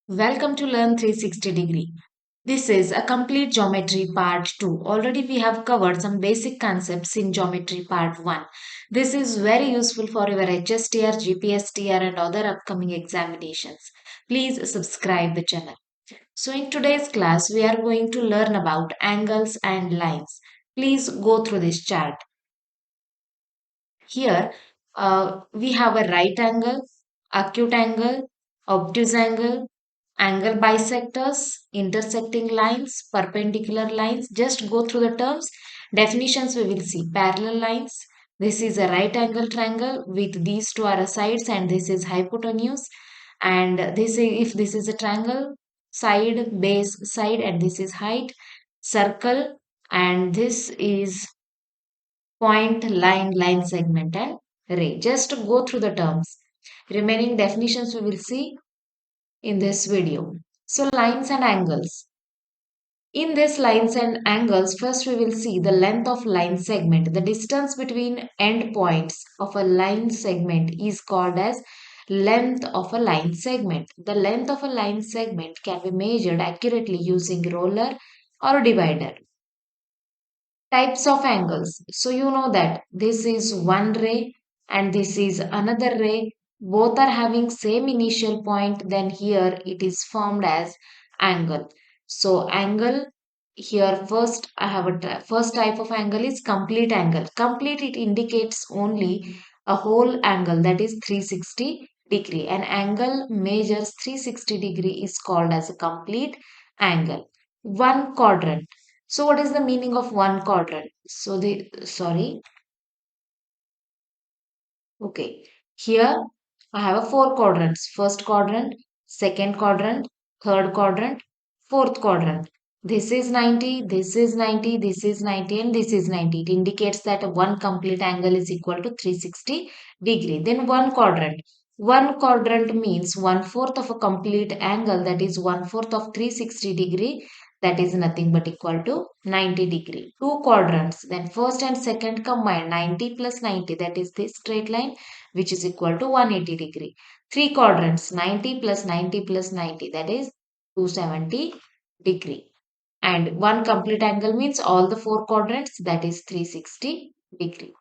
Welcome to Learn 360 Degree. This is a complete geometry part 2. Already we have covered some basic concepts in geometry part 1. This is very useful for your HSTR, Gpstr and other upcoming examinations. Please subscribe the channel. So in today's class we are going to learn about angles and lines. Please go through this chart. Here we have a right angle, acute angle, obtuse angle, angle bisectors, intersecting lines, perpendicular lines. Just go through the terms. Definitions we will see. Parallel lines. This is a right angle triangle with these two are sides and this is hypotenuse. And this is, if this is a triangle, side, base, side and this is height, circle and this is point, line, line segment and ray. Just go through the terms. Remaining definitions we will see in this video. So lines and angles. In this lines and angles, first we will see the length of line segment. The distance between end points of a line segment is called as length of a line segment. The length of a line segment can be measured accurately using roller or divider. Types of angles. So you know that this is one ray and this is another ray. Both are having same initial point. Then here it is formed as angle. So angle here first I have a first type of angle is complete angle. Complete it indicates only a whole angle that is 360 degree. An angle measures 360 degree is called as a complete angle. One quadrant. So what is the meaning of one quadrant? So okay. Here I have a four quadrants. First quadrant, second quadrant, third quadrant, fourth quadrant. This is 90, this is 90, this is 90 and this is 90. It indicates that one complete angle is equal to 360 degree. Then one quadrant. One quadrant means one fourth of a complete angle, that is one fourth of 360 degree, that is nothing but equal to 90 degree. Two quadrants, then first and second combined 90 plus 90, that is this straight line which is equal to 180 degree. Three quadrants, 90 plus 90 plus 90, that is 270 degree. And one complete angle means all the four quadrants, that is 360 degree.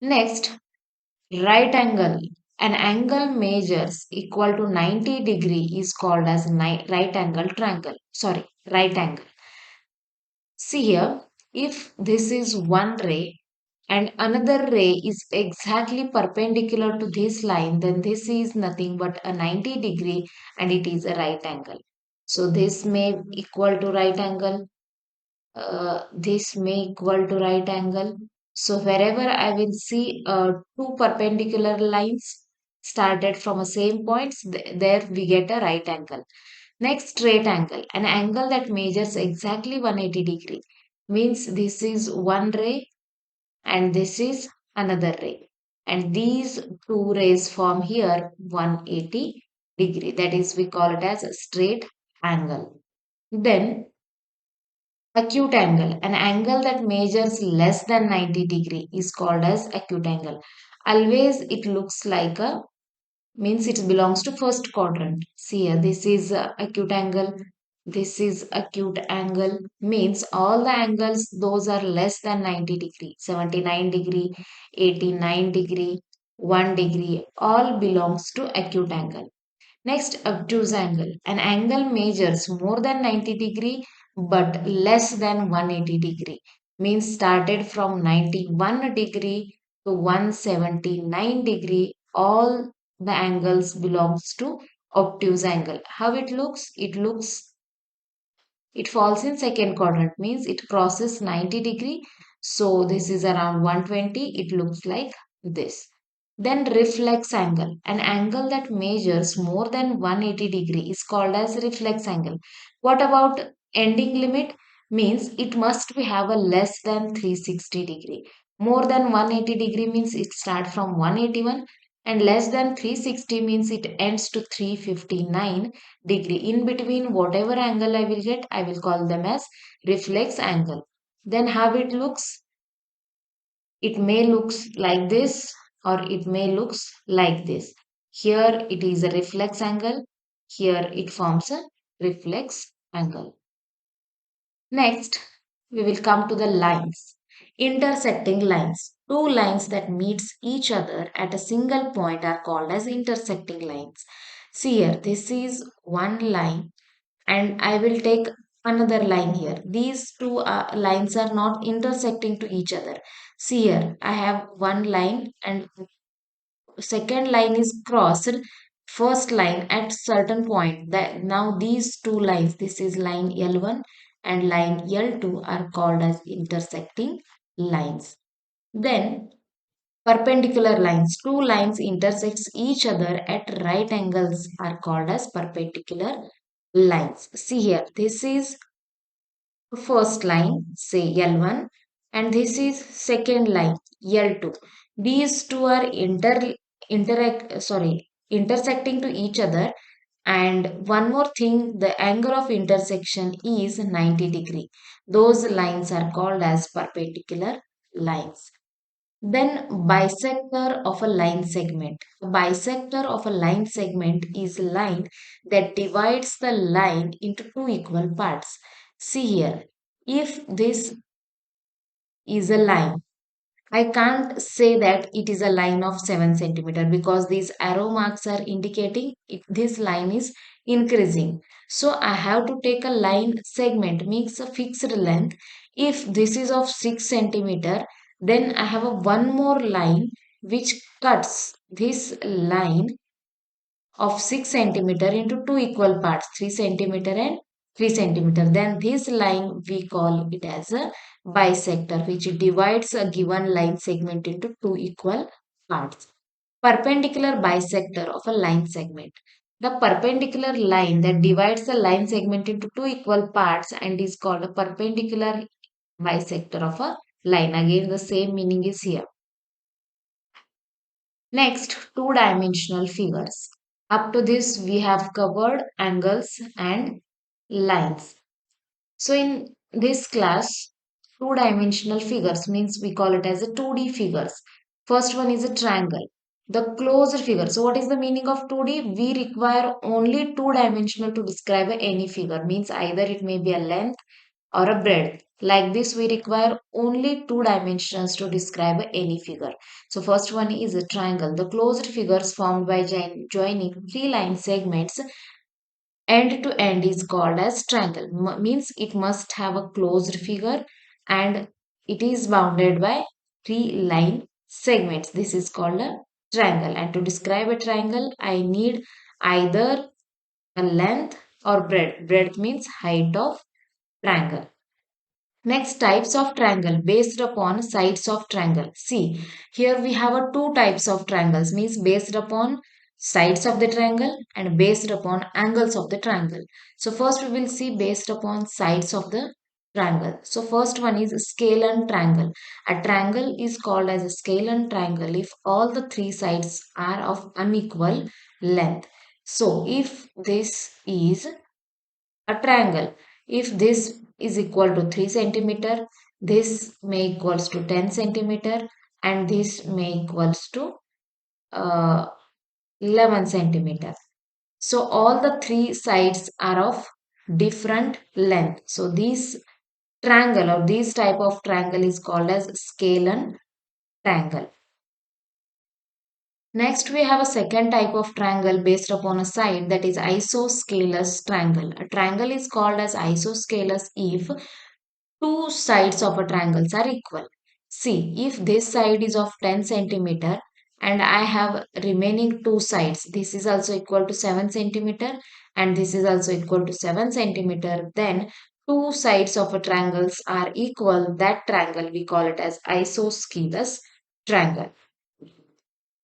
Next, right angle. An angle measures equal to 90 degree is called as right angle triangle. Sorry, right angle. See here, if this is one ray and another ray is exactly perpendicular to this line, then this is nothing but a 90 degree and it is a right angle. So this may equal to right angle. This may equal to right angle. So wherever I will see two perpendicular lines started from a same points, there we get a right angle. Next, straight angle, an angle that measures exactly 180 degree. Means this is one ray and this is another ray. And these two rays form here 180 degree. That is, we call it as a straight angle. Then acute angle, an angle that measures less than 90 degree is called as acute angle. Always it looks like a, means it belongs to first quadrant. See here, this is acute angle, this is acute angle, means all the angles those are less than 90 degree, 79 degree, 89 degree, 1 degree, all belongs to acute angle. Next, obtuse angle. An angle measures more than 90 degree but less than 180 degree. Means started from 91 degree to 179 degree. All the angles belongs to obtuse angle. How it looks? It falls in second quadrant, means it crosses 90 degree. So this is around 120. It looks like this. Then reflex angle. An angle that measures more than 180 degree is called as reflex angle. What about ending limit? Means it must be have a less than 360 degree. More than 180 degree means it start from 181 and less than 360 means it ends to 359 degree. In between whatever angle I will get, I will call them as reflex angle. Then how it looks? It may looks like this or it may looks like this. Here it is a reflex angle. Here it forms a reflex angle. Next, we will come to the lines. Intersecting lines. Two lines that meets each other at a single point are called as intersecting lines. See here, this is one line and I will take another line here. These two lines are not intersecting to each other. See here, I have one line and second line is crossed first line at certain point. That now these two lines, this is line L1 and line L2, are called as intersecting lines. Then perpendicular lines, two lines intersects each other at right angles, are called as perpendicular lines. See here, this is first line, say L1, and this is second line, L2. These two are intersecting to each other. And one more thing, the angle of intersection is 90 degree. Those lines are called as perpendicular lines. Then bisector of a line segment. A bisector of a line segment is a line that divides the line into two equal parts. See here, if this is a line, I can't say that it is a line of 7 centimeter because these arrow marks are indicating this line is increasing. So I have to take a line segment, means a fixed length. If this is of 6 centimeter, then I have a one more line which cuts this line of 6 centimeter into two equal parts, 3 centimeter and 3 centimeter. Then this line we call it as a bisector, which divides a given line segment into two equal parts. Perpendicular bisector of a line segment. The perpendicular line that divides the line segment into two equal parts and is called a perpendicular bisector of a line. Again, the same meaning is here. Next, two-dimensional figures. Up to this, we have covered angles and lines. So in this class, two-dimensional figures means we call it as a 2D figures. First one is a triangle. The closed figure. So what is the meaning of 2D? We require only two-dimensional to describe any figure. Means either it may be a length or a breadth. Like this, we require only two dimensions to describe any figure. So first one is a triangle. The closed figures formed by joining three line segments end to end is called as triangle. Means it must have a closed figure and it is bounded by three line segments. This is called a triangle. And to describe a triangle, I need either a length or breadth. Breadth means height of triangle. Next, types of triangle based upon sides of triangle. See, here we have a two types of triangles, means based upon sides of the triangle and based upon angles of the triangle. So first we will see based upon sides of the triangle. So first one is scalene triangle. A triangle is called as a scalene triangle if all the three sides are of unequal length. So if this is a triangle, if this is equal to 3 centimeter, this may equals to 10 centimeter and this may equals to uh, 11 centimeter. So all the three sides are of different length. So this triangle or this type of triangle is called as scalene triangle. Next, we have a second type of triangle based upon a side, that is isosceles triangle. A triangle is called as isosceles if two sides of a triangle are equal. See, if this side is of 10 centimeter and I have remaining two sides, this is also equal to 7 centimeter and this is also equal to 7 centimeter, then two sides of a triangles are equal. That triangle we call it as isosceles triangle.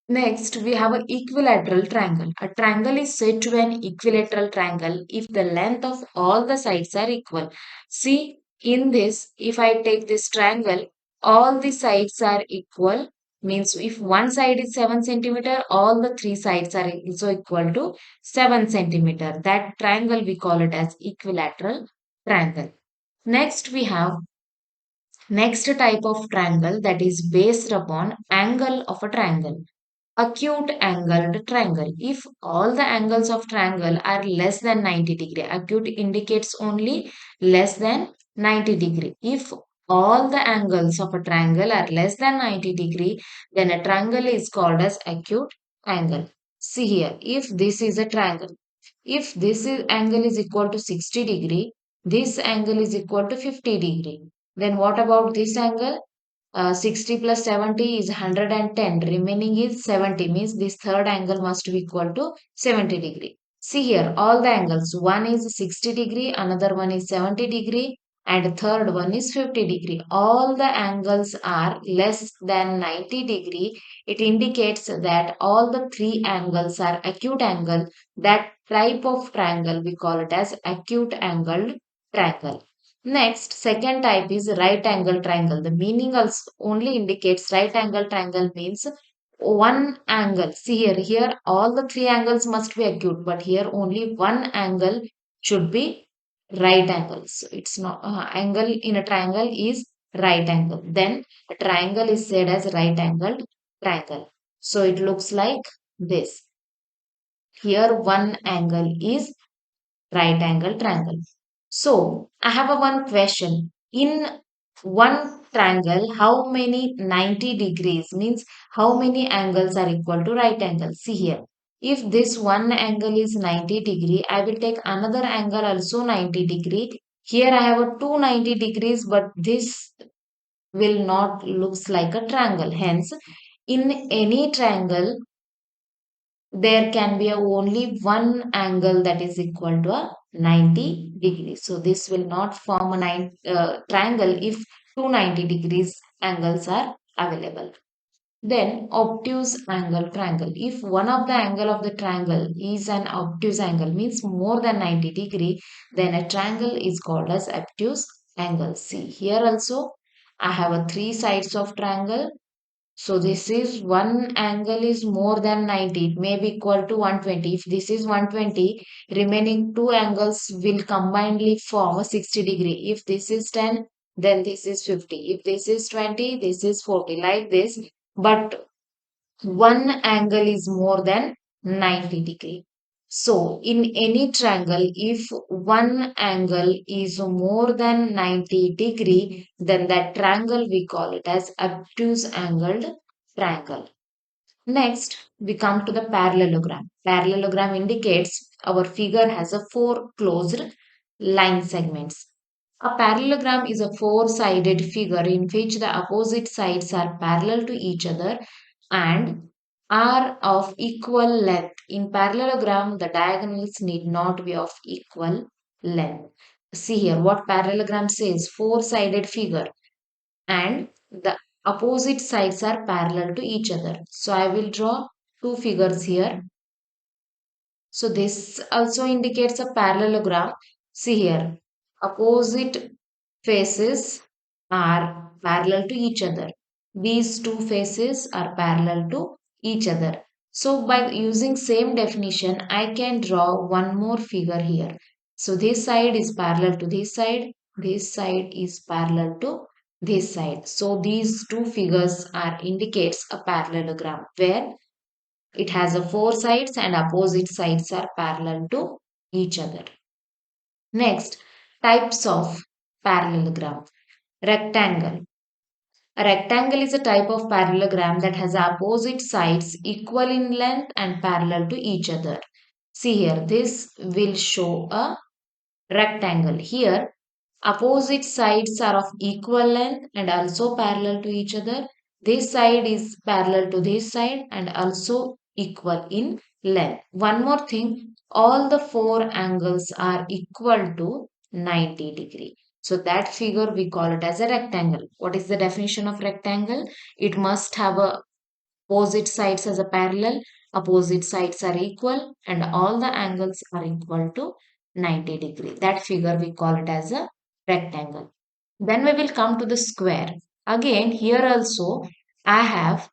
Next, we have an equilateral triangle. A triangle is said to be an equilateral triangle if the length of all the sides are equal. See, in this, if I take this triangle, all the sides are equal. Means if one side is 7 centimeter, all the three sides are also equal to 7 centimeter. That triangle we call it as equilateral triangle. Next, we have next type of triangle, that is based upon angle of a triangle. acute angled triangle. If all the angles of triangle are less than 90 degree, acute indicates only less than 90 degree. If all the angles of a triangle are less than 90 degree, then a triangle is called as acute angle. See here, if this is a triangle, if angle is equal to 60 degree, this angle is equal to 50 degree. Then what about this angle? 60 plus 70 is 110. Remaining is 70. Means this third angle must be equal to 70 degree. See here, all the angles. One is 60 degree, another one is 70 degree, and third one is 50 degree. All the angles are less than 90 degree. It indicates that all the three angles are acute angle. That type of triangle we call it as acute angled triangle. Next, second type is right angle triangle. The meaning also only indicates right angle triangle means one angle. See here all the three angles must be acute, but here only one angle should be right angle. So it's not angle in a triangle is right angle. Then a triangle is said as right angled triangle. So it looks like this. Here one angle is right angle triangle. So I have a one question. In one triangle, how many 90 degrees means how many angles are equal to right angle? See here. If this one angle is 90 degree, I will take another angle also 90 degree. Here I have a 290 degrees, but this will not looks like a triangle. Hence, in any triangle, there can be only one angle that is equal to a 90 degrees. So this will not form a triangle if 290 degrees angles are available. Then obtuse angle triangle. If one of the angle of the triangle is an obtuse angle means more than 90 degree, then a triangle is called as obtuse angle. See here also I have a three sides of triangle. So this is one angle is more than 90. It may be equal to 120. If this is 120, remaining two angles will combinedly form a 60 degree. If this is 10, then this is 50. If this is 20, this is 40. Like this. But one angle is more than 90 degree. So in any triangle, if one angle is more than 90 degree, then that triangle we call it as obtuse angled triangle. Next, we come to the parallelogram. Parallelogram indicates our figure has a four closed line segments. A parallelogram is a four-sided figure in which the opposite sides are parallel to each other and are of equal length. In parallelogram, the diagonals need not be of equal length. See here what parallelogram says, four-sided figure and the opposite sides are parallel to each other. So I will draw two figures here. So this also indicates a parallelogram. See here, opposite faces are parallel to each other. These two faces are parallel to each other. So by using same definition, I can draw one more figure here. So this side is parallel to this side is parallel to this side. So these two figures are indicates a parallelogram where it has a four sides and opposite sides are parallel to each other. Next, types of parallelogram. Rectangle. A rectangle is a type of parallelogram that has opposite sides equal in length and parallel to each other. See here, this will show a rectangle. Here, opposite sides are of equal length and also parallel to each other. This side is parallel to this side and also equal in length. One more thing, all the four angles are equal to 90 degree. So that figure we call it as a rectangle. What is the definition of rectangle? It must have a opposite sides as a parallel, opposite sides are equal and all the angles are equal to 90 degree. That figure we call it as a rectangle. Then we will come to the square. Again here also I have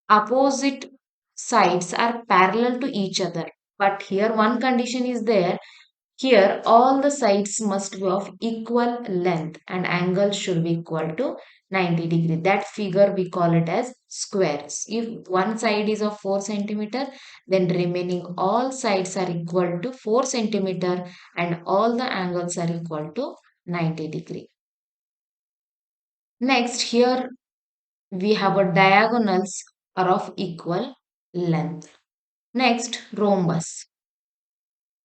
opposite sides are parallel to each other. But here one condition is there. Here all the sides must be of equal length and angle should be equal to 90 degree. That figure we call it as squares. If one side is of 4 centimeter, then remaining all sides are equal to 4 centimeter and all the angles are equal to 90 degree. Next, here we have a diagonals are of equal length. Next, rhombus.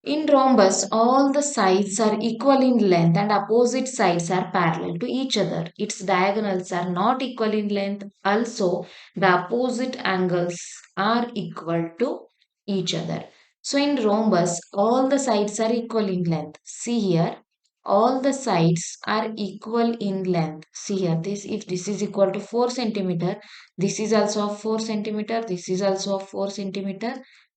In rhombus, all the sides are equal in length and opposite sides are parallel to each other. Its diagonals are not equal in length. Also, the opposite angles are equal to each other. So, in rhombus, all the sides are equal in length. See here, all the sides are equal in length. See here, this if this is equal to 4 centimeter, this is also of 4 centimeter, this is also of 4 centimeter,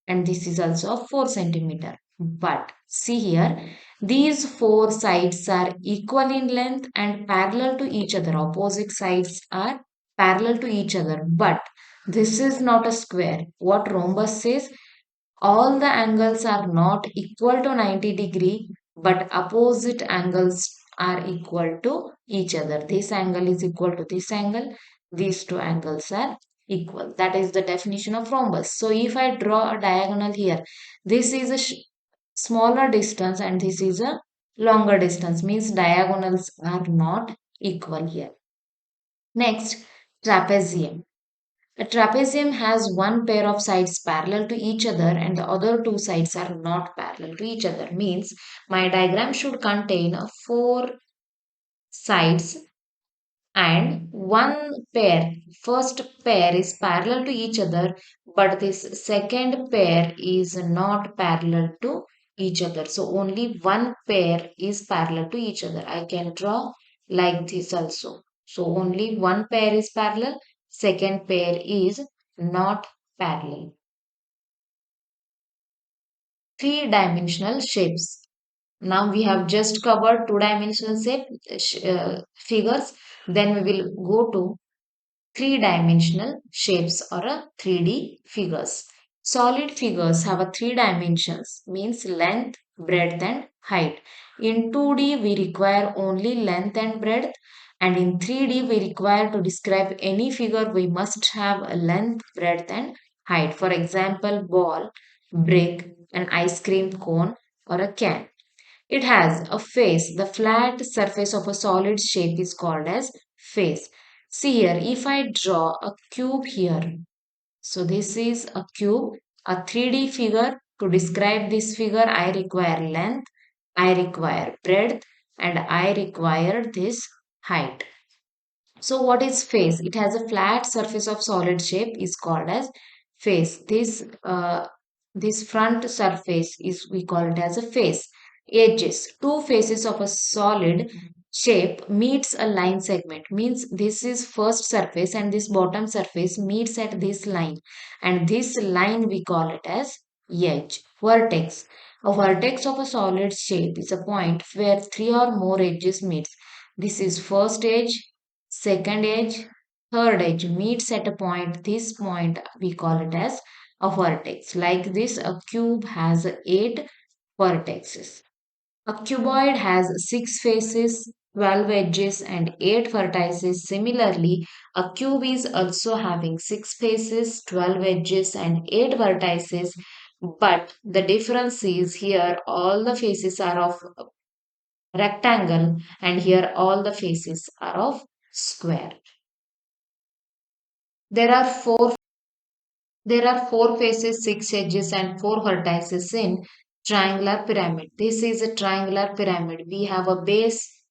and this is also of 4 centimeter. But see here, these four sides are equal in length and parallel to each other. Opposite sides are parallel to each other. But this is not a square. What rhombus says, all the angles are not equal to 90 degree, but opposite angles are equal to each other. This angle is equal to this angle. These two angles are equal. That is the definition of rhombus. So if I draw a diagonal here, this is a smaller distance and this is a longer distance, means diagonals are not equal here. Next, trapezium. A trapezium has one pair of sides parallel to each other and the other two sides are not parallel to each other. Means my diagram should contain four sides and one pair, first pair is parallel to each other, but this second pair is not parallel to each other. So only one pair is parallel to each other. I can draw like this also. So only one pair is parallel, second pair is not parallel. Three-dimensional shapes. Now we have just covered two-dimensional figures. Then we will go to three-dimensional shapes or a 3D figures. Solid figures have a three dimensions, means length, breadth and height. In 2D we require only length and breadth, and in 3D we require to describe any figure we must have a length, breadth and height. For example, ball, brick, an ice cream cone or a can. It has a face. The flat surface of a solid shape is called as face. See here, if I draw a cube here, so this is a cube, a 3D figure. To describe this figure, I require length, I require breadth, and I require this height. So what is face? It has a flat surface of solid shape is called as face. This front surface is we call it as a face. Edges. Two faces of a solid shape meets a line segment. Means this is first surface and this bottom surface meets at this line. And this line we call it as edge. Vertex. A vertex of a solid shape is a point where three or more edges meets. This is first edge, second edge, third edge meets at a point. This point we call it as a vertex. Like this, a cube has 8 vertices. A cuboid has 6 faces, 12 edges and 8 vertices. Similarly, a cube is also having 6 faces, 12 edges and 8 vertices. But the difference is here all the faces are of rectangle and here all the faces are of square. There are four faces, six edges, and four vertices in triangular pyramid. This is a triangular pyramid. We have a base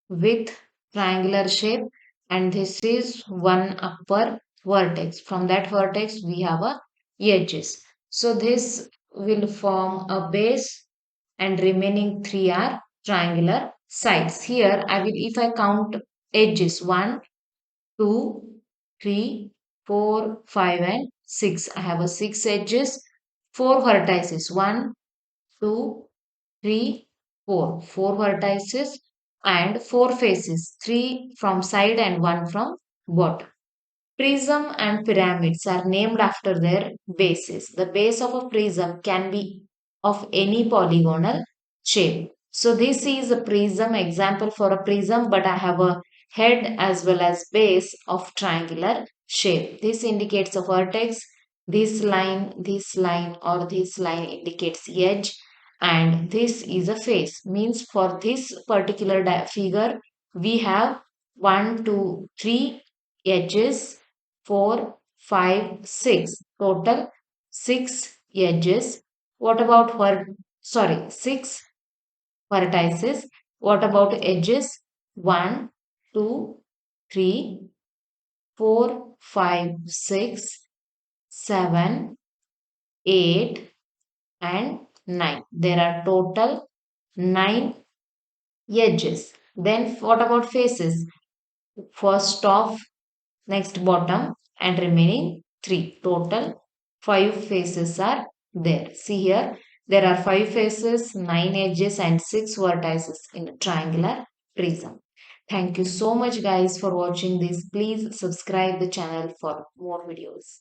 with triangular shape, and this is one upper vertex. From that vertex, we have a edges. So this will form a base, and remaining three are triangular sides. Here, I will if I count edges one, 2, 3, 4, 5, and 6. I have a 6 edges, 4 vertices. 1, 2, 3, 4. 4 vertices and 4 faces. 3 from side and 1 from bottom. Prism and pyramids are named after their bases. The base of a prism can be of any polygonal shape. So this is a prism example for a prism, but I have a head as well as base of triangular shape. This indicates a vertex. This line, or this line indicates edge, and this is a face. Means for this particular figure, we have 1, 2, 3 edges, 4, 5, 6. Total 6 edges. What about sorry, 6 vertices? What about edges? 1, 2, 3, 4, 5, 6, 7, 8, and 9. There are total 9 edges. Then what about faces? First top, next bottom, and remaining 3. Total 5 faces are there. See here, there are 5 faces, 9 edges, and 6 vertices in a triangular prism. Thank you so much guys for watching this. Please subscribe the channel for more videos.